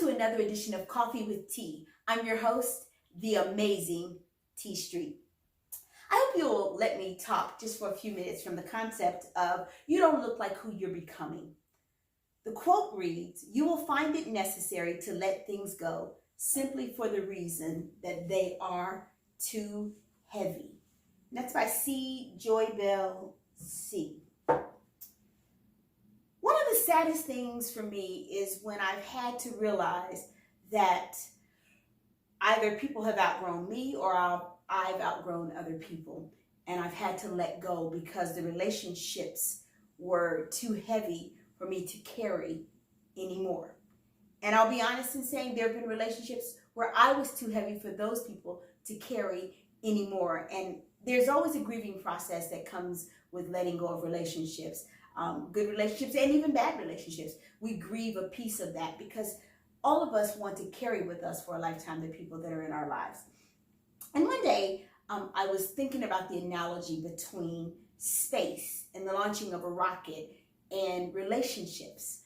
to another edition of Coffee with T. I'm your host, the amazing T Street. I hope you'll let me talk just for a few minutes from the concept of you don't look like who you're becoming. The quote reads, "You will find it necessary to let things go simply for the reason that they are too heavy." And that's by C. Joy Bell C. One of the saddest things for me is when I've had to realize that either people have outgrown me or I've outgrown other people. And I've had to let go because the relationships were too heavy for me to carry anymore. And I'll be honest in saying there have been relationships where I was too heavy for those people to carry anymore. And there's always a grieving process that comes with letting go of relationships. Good relationships and even bad relationships. We grieve a piece of that because all of us want to carry with us for a lifetime the people that are in our lives. And one day I was thinking about the analogy between space and the launching of a rocket and relationships.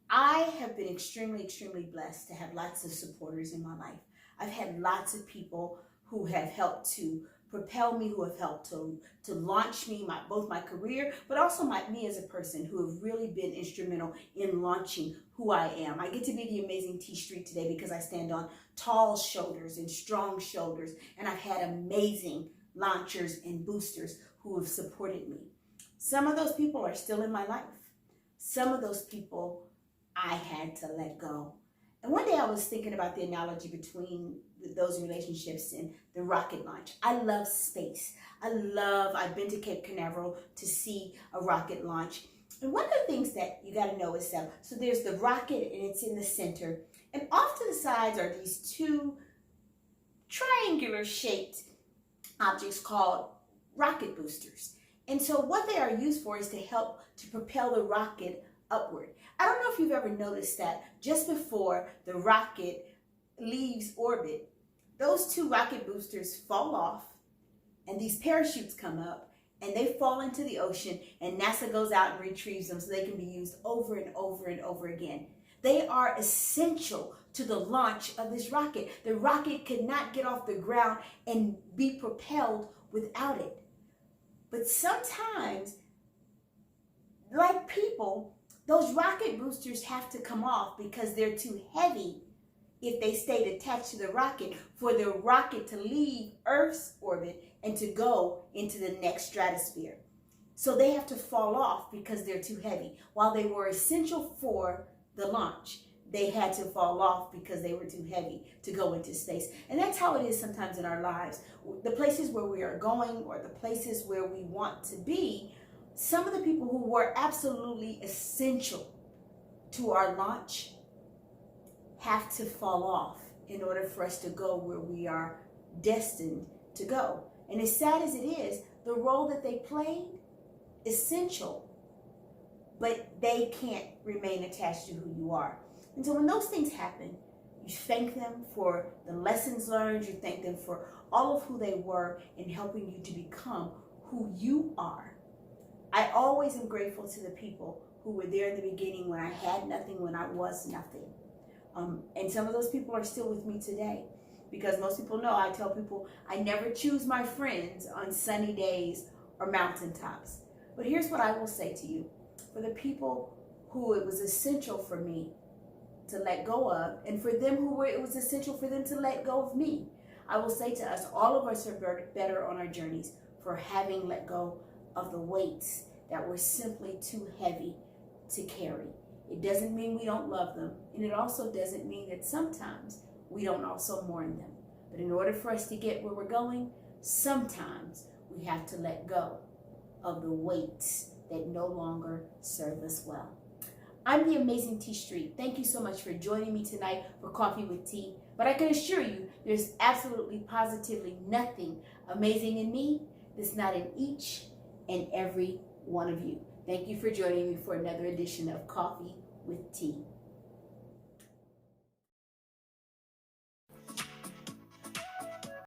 I have been extremely blessed to have lots of supporters in my life. I've had lots of people who have helped to propel me, who have helped to launch me, both my career, but also me as a person, who have really been instrumental in launching who I am. I get to be the amazing T Street today because I stand on tall shoulders and strong shoulders, and I've had amazing launchers and boosters who have supported me. Some of those people are still in my life. Some of those people I had to let go. And one day I was thinking about the analogy between those relationships and the rocket launch. I love space. I've been to Cape Canaveral to see a rocket launch. And one of the things that you got to know is that, so there's the rocket and it's in the center. And off to the sides are these two triangular shaped objects called rocket boosters. And so what they are used for is to help to propel the rocket upward. I don't know if you've ever noticed that just before the rocket leaves orbit, those two rocket boosters fall off and these parachutes come up and they fall into the ocean, and NASA goes out and retrieves them so they can be used over and over and over again. They are essential to the launch of this rocket. The rocket could not get off the ground and be propelled without it. But sometimes, like people, those rocket boosters have to come off because they're too heavy if they stayed attached to the rocket for the rocket to leave Earth's orbit and to go into the next stratosphere. So they have to fall off because they're too heavy. While they were essential for the launch, they had to fall off because they were too heavy to go into space. And that's how it is sometimes in our lives. The places where we are going or the places where we want to be, some of the people who were absolutely essential to our launch have to fall off in order for us to go where we are destined to go. And as sad as it is, the role that they played, essential, but they can't remain attached to who you are. And so when those things happen, you thank them for the lessons learned, you thank them for all of who they were in helping you to become who you are. I always am grateful to the people who were there in the beginning when I had nothing, when I was nothing. And some of those people are still with me today, because most people know, I tell people I never choose my friends on sunny days or mountaintops. But here's what I will say to you. For the people who it was essential for me to let go of, and for them it was essential for them to let go of me, I will say to us, all of us are better on our journeys for having let go of the weights that were simply too heavy to carry. It doesn't mean we don't love them, and it also doesn't mean that sometimes we don't also mourn them. But in order for us to get where we're going, sometimes we have to let go of the weights that no longer serve us well. I'm the amazing T Street. Thank you so much for joining me tonight for Coffee with T. But I can assure you, there's absolutely, positively nothing amazing in me that's not in each and every one of you. Thank you for joining me for another edition of Coffee with T.